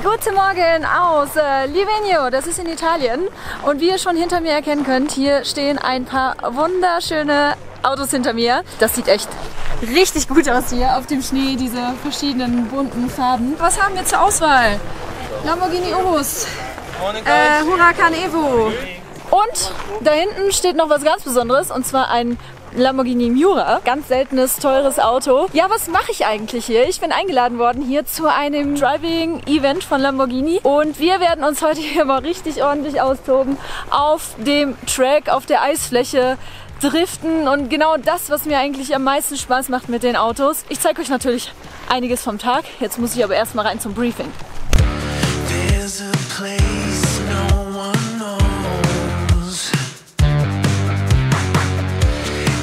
Guten Morgen aus Livigno, das ist in Italien. Und wie ihr schon hinter mir erkennen könnt, hier stehen ein paar wunderschöne Autos hinter mir. Das sieht echt richtig gut aus hier auf dem Schnee, diese verschiedenen bunten Farben. Was haben wir zur Auswahl? Lamborghini Urus, Huracan Evo. Und da hinten steht noch was ganz Besonderes, und zwar ein Lamborghini Miura. Ganz seltenes, teures Auto. Ja, was mache ich eigentlich hier? Ich bin eingeladen worden hier zu einem Driving-Event von Lamborghini. Und wir werden uns heute hier mal richtig ordentlich austoben. Auf dem Track, auf der Eisfläche driften. Und genau das, was mir eigentlich am meisten Spaß macht mit den Autos. Ich zeige euch natürlich einiges vom Tag. Jetzt muss ich aber erstmal rein zum Briefing. There's a place no one knows.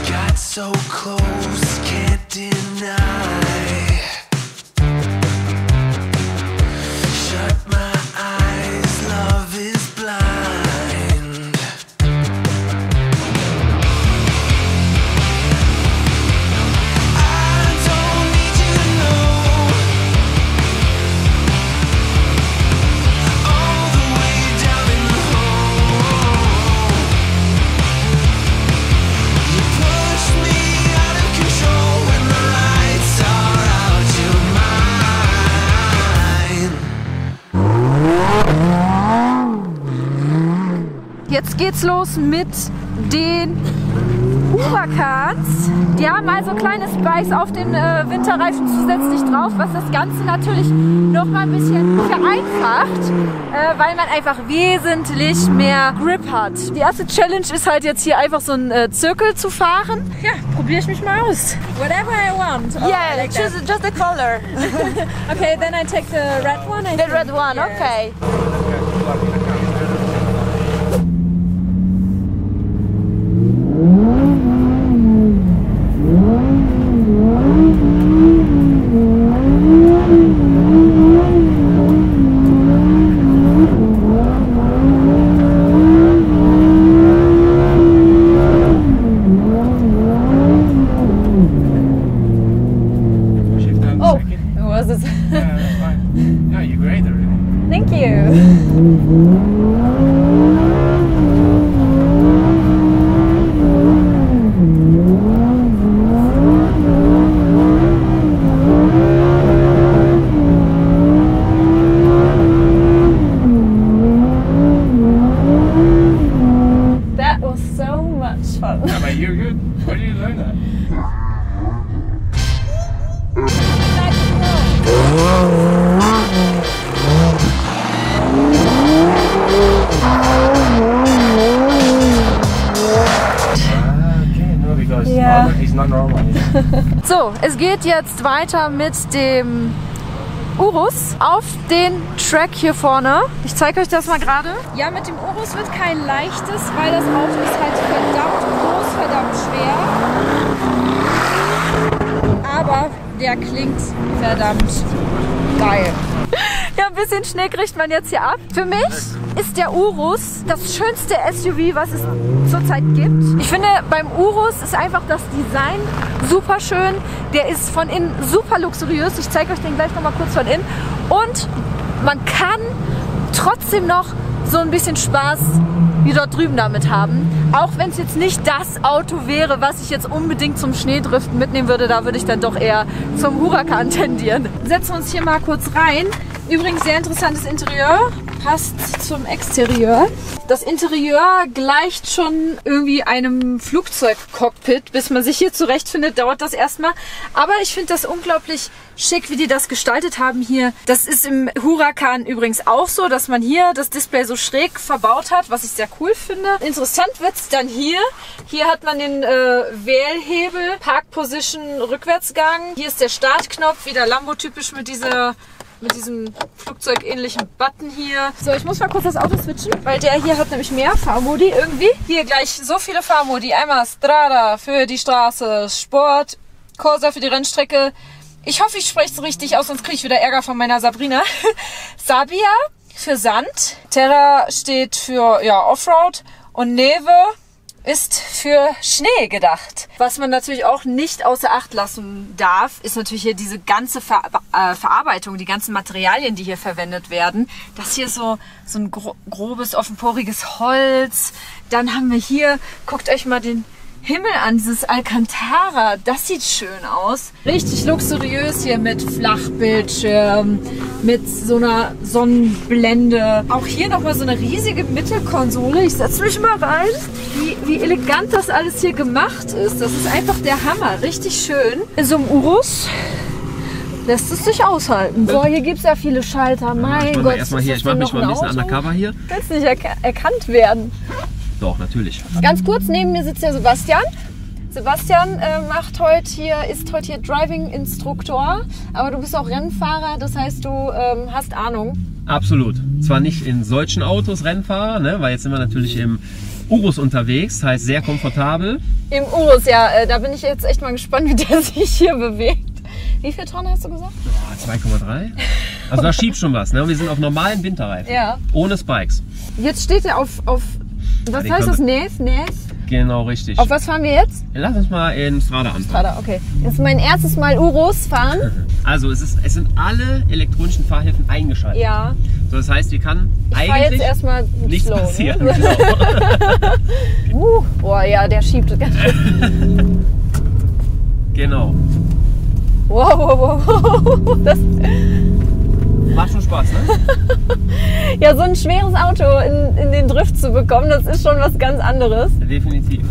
Got so close, can't deny. Shut my eyes, love is blind. I don't need you to know. All the way down in the hole, you push me out of control when the lights are out. You're mine. Jetzt geht's los mit den Huracans. Die haben also kleine Spikes auf den Winterreifen zusätzlich drauf, was das Ganze natürlich noch mal ein bisschen vereinfacht, weil man einfach wesentlich mehr Grip hat. Die erste Challenge ist halt jetzt hier einfach so einen Zirkel zu fahren. Ja, probiere ich mich mal aus. Whatever I want. Yeah, like choose just the color. Okay, then I take the red one. The red one, okay. Oh, was it? Yeah, that's fine. No, you're great already. Thank you. That was so much fun. Yeah, but you're good. Where did you learn that? Okay, no, because Yeah. he's not normal. So, es geht jetzt weiter mit dem Urus auf den Track hier vorne. Ich zeige euch das mal gerade. Ja, mit dem Urus wird kein leichtes, weil das Auto ist halt verdammt groß, verdammt schwer. Aber der klingt verdammt geil. Ja, ein bisschen Schnee kriegt man jetzt hier ab. Für mich ist der Urus das schönste SUV, was es zurzeit gibt. Ich finde, beim Urus ist einfach das Design super schön. Der ist von innen super luxuriös. Ich zeige euch den gleich nochmal kurz von innen. Und man kann trotzdem noch so ein bisschen Spaß wie dort drüben damit haben. Auch wenn es jetzt nicht das Auto wäre, was ich jetzt unbedingt zum Schneedriften mitnehmen würde, da würde ich dann doch eher zum Huracan tendieren. Setzen wir uns hier mal kurz rein. Übrigens sehr interessantes Interieur, passt zum Exterieur. Das Interieur gleicht schon irgendwie einem Flugzeugcockpit. Bis man sich hier zurechtfindet, dauert das erstmal. Aber ich finde das unglaublich schick, wie die das gestaltet haben hier. Das ist im Huracan übrigens auch so, dass man hier das Display so schräg verbaut hat, was ich sehr cool finde. Interessant wird es dann hier. Hier hat man den Wählhebel, Park Position, Rückwärtsgang. Hier ist der Startknopf, wieder Lambo-typisch mit diesem flugzeugähnlichen Button hier. So, ich muss mal kurz das Auto switchen, weil der hier hat nämlich mehr Fahrmodi irgendwie. Hier gleich so viele Fahrmodi. Einmal Strada für die Straße, Sport, Corsa für die Rennstrecke. Ich hoffe, ich spreche es richtig aus, sonst kriege ich wieder Ärger von meiner Sabrina. Sabia für Sand. Terra steht für ja, Offroad. Und Neve ist für Schnee gedacht. Was man natürlich auch nicht außer Acht lassen darf, ist natürlich hier diese ganze Verarbeitung, die ganzen Materialien, die hier verwendet werden. Das hier ist so ein grobes, offenporiges Holz. Dann haben wir hier, guckt euch mal den Himmel an, dieses Alcantara, das sieht schön aus. Richtig luxuriös hier mit Flachbildschirm, mit so einer Sonnenblende. Auch hier nochmal so eine riesige Mittelkonsole. Ich setze mich mal rein. Wie elegant das alles hier gemacht ist. Das ist einfach der Hammer. Richtig schön. In so einem Urus lässt es sich aushalten. Boah, hier gibt es ja viele Schalter. Mein Gott. Erstmal hier, ich mache mich mal ein bisschen undercover hier. Willst nicht erkannt werden. Doch, natürlich. Ganz kurz, neben mir sitzt der Sebastian. Sebastian ist heute hier Driving-Instruktor, aber du bist auch Rennfahrer, das heißt, du hast Ahnung. Absolut. Zwar nicht in solchen Autos Rennfahrer, ne, weil jetzt sind wir natürlich im Urus unterwegs, heißt sehr komfortabel. Im Urus, ja, da bin ich jetzt echt mal gespannt, wie der sich hier bewegt. Wie viel Tonnen hast du gesagt? 2,3. Also da schiebt schon was, ne? Und wir sind auf normalen Winterreifen. Ja. Ohne Spikes. Jetzt steht er auf was heißt das? Nes? Genau, richtig. Auf was fahren wir jetzt? Lass uns mal in Strada anfangen. Strada, okay. Das ist mein erstes Mal Urus fahren. Also es sind alle elektronischen Fahrhilfen eingeschaltet. Ja. So, das heißt, hier kann eigentlich jetzt erstmal nichts slow, passieren. Ne? Genau. Boah, ja, der schiebt ganz schön. Genau. Wow. Das Macht schon Spaß, ne? ja, so ein schweres Auto in den Drift zu bekommen, das ist schon was ganz anderes. Definitiv.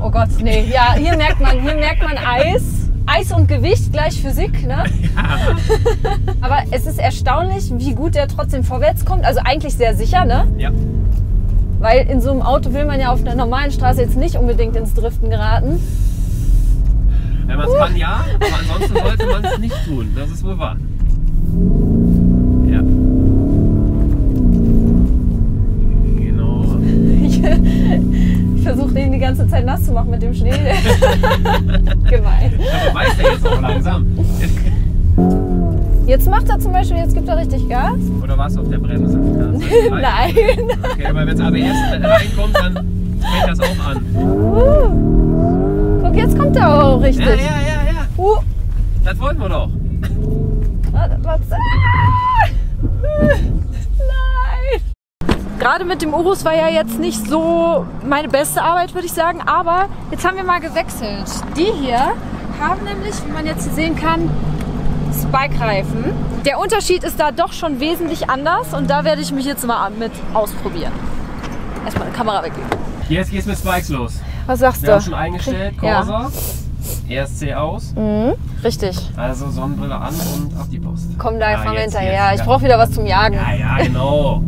Oh Gott, nee. Ja, hier merkt man Eis. Eis und Gewicht gleich Physik, ne? Ja. Aber es ist erstaunlich, wie gut der trotzdem vorwärts kommt. Also eigentlich sehr sicher, ne? Ja. Weil in so einem Auto will man ja auf einer normalen Straße jetzt nicht unbedingt ins Driften geraten. Wenn man es kann, ja. Aber ansonsten sollte man es nicht tun. Das ist wohl wahr. Ja. Genau. Ich versuche den die ganze Zeit nass zu machen mit dem Schnee. Gemein. Aber weiß der jetzt auch langsam. Jetzt macht er zum Beispiel, jetzt gibt er richtig Gas. Oder warst du auf der Bremse? Nein. Okay, aber wenn es ABS reinkommt, dann fängt das auch an. Guck, jetzt kommt er auch richtig. Ja. Das wollten wir doch. Was? Nein! Gerade mit dem Urus war ja jetzt nicht so meine beste Arbeit, würde ich sagen. Aber jetzt haben wir mal gewechselt. Die hier haben nämlich, wie man jetzt hier sehen kann, Spike-Reifen. Der Unterschied ist da doch schon wesentlich anders und da werde ich mich jetzt mal mit ausprobieren. Erstmal eine Kamera weggeben. Jetzt geht's mit Spikes los. Was sagst Wir du? haben schon eingestellt, Corsa, ESC aus. Richtig. Also Sonnenbrille an und auf die Post. Komm, da fahren wir jetzt, hinterher. jetzt, Ich brauche wieder was zum Jagen. Ja, genau.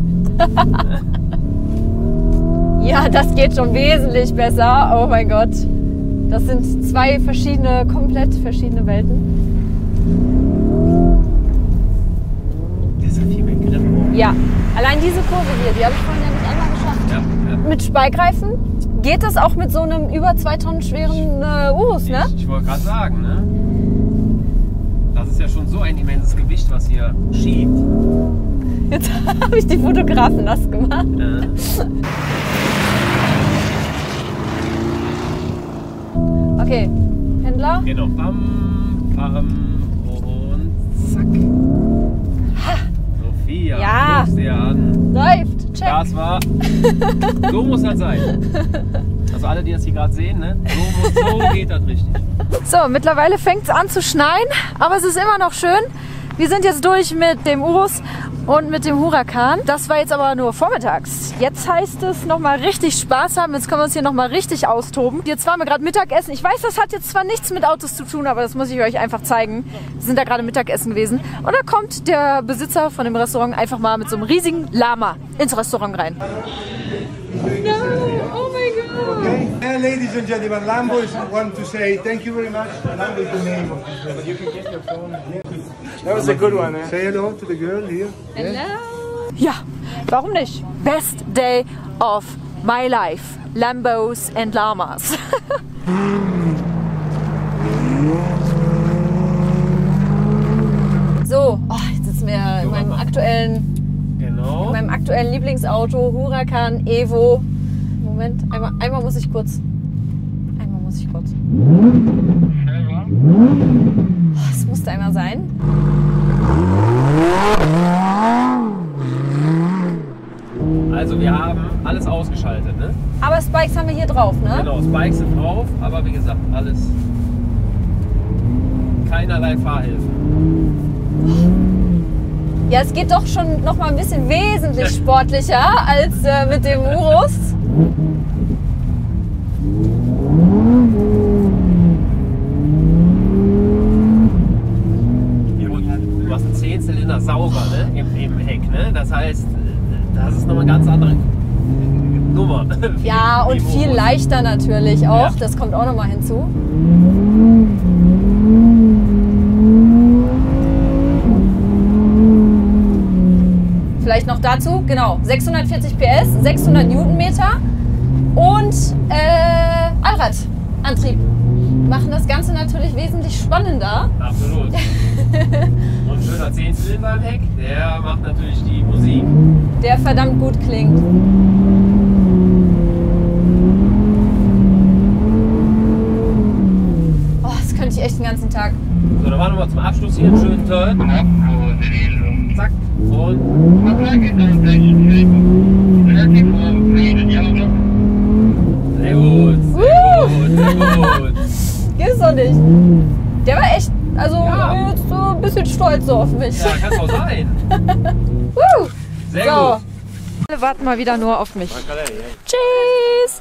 Ja, das geht schon wesentlich besser. Oh mein Gott. Das sind zwei komplett verschiedene Welten. Das hat viel mehr Grip. Ja, allein diese Kurve hier, die habe ich vorhin ja nicht einmal geschafft. Ja. Mit Spike-Reifen geht das auch mit so einem über 2 Tonnen schweren Urus, ne? Ich wollte gerade sagen, ne? Das ist ja schon so ein immenses Gewicht, was hier schiebt. Jetzt habe ich die Fotografen nass gemacht. Okay, Händler. Genau. Bam, bam und zack. Sophia, Ja. guck's dir an. Läuft, check. Das war. So muss das sein. Also alle, die das hier gerade sehen, ne? So geht das richtig. So, mittlerweile fängt es an zu schneien, aber es ist immer noch schön. Wir sind jetzt durch mit dem Urus und mit dem Huracan. Das war jetzt aber nur vormittags. Jetzt heißt es nochmal richtig Spaß haben. Jetzt können wir uns hier nochmal richtig austoben. Jetzt waren wir gerade Mittagessen. Ich weiß, das hat jetzt zwar nichts mit Autos zu tun, aber das muss ich euch einfach zeigen. Wir sind da gerade Mittagessen gewesen. Und da kommt der Besitzer von dem Restaurant einfach mal mit so einem riesigen Lama ins Restaurant rein. Okay. And ladies and gentlemen, Lambo is want to say thank you very much. Lambo is the name of this. But you can get your phone. That was a good one. Eh? Say hello to the girl here. Ja, warum nicht? Best day of my life. Lambos and Llamas. So, jetzt sitzen wir in meinem aktuellen Genau. Lieblingsauto, Huracan Evo. Moment. Einmal muss ich kurz. Das musste einmal sein. Also wir haben alles ausgeschaltet, ne? Aber Spikes haben wir hier drauf, ne? Genau, Spikes sind drauf, aber wie gesagt, alles keinerlei Fahrhilfe. Ja, es geht doch schon noch mal ein bisschen wesentlich sportlicher als mit dem Urus. Du hast einen 10-Zylinder-Sauger, ne? Im Heck, ne? Das heißt, das ist nochmal eine ganz andere Nummer. Ja, und viel leichter natürlich auch. Ja. Das kommt auch noch mal hinzu. Vielleicht noch dazu, genau, 640 PS, 600 Newtonmeter und Allradantrieb. Machen das Ganze natürlich wesentlich spannender. Absolut. Und ein schöner 10-Zylinder im Heck, der macht natürlich die Musik. Der verdammt gut klingt. Oh, das könnte ich echt den ganzen Tag. So, dann machen wir zum Abschluss hier einen schönen Turn. Zack. Und sehr gut, sehr gut. Gibt's doch nicht. Der war echt, also jetzt so ein bisschen stolz so auf mich. Ja, kann's auch sein. Sehr So. gut. Alle warten mal wieder nur auf mich. Tschüss!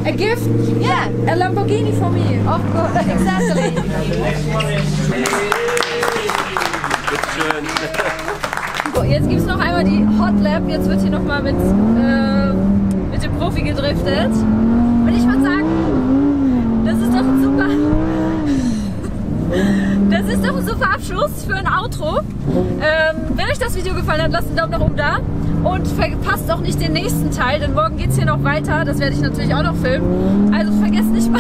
A gift? Yeah, a Lamborghini for me. Of course, exactly. Bitteschön. So, jetzt gibt es noch einmal die Hot Lap. Jetzt wird hier nochmal mit dem Profi gedriftet. Und ich würde sagen, das ist doch ein super... Das ist doch ein super Abschluss für ein Outro. Wenn euch das Video gefallen hat, lasst einen Daumen nach oben da. Und verpasst auch nicht den nächsten Teil, denn morgen geht es hier noch weiter. Das werde ich natürlich auch noch filmen. Also vergesst nicht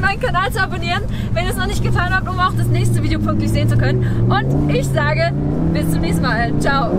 meinen Kanal zu abonnieren, wenn ihr es noch nicht getan habt, um auch das nächste Video pünktlich sehen zu können. Und ich sage bis zum nächsten Mal. Ciao.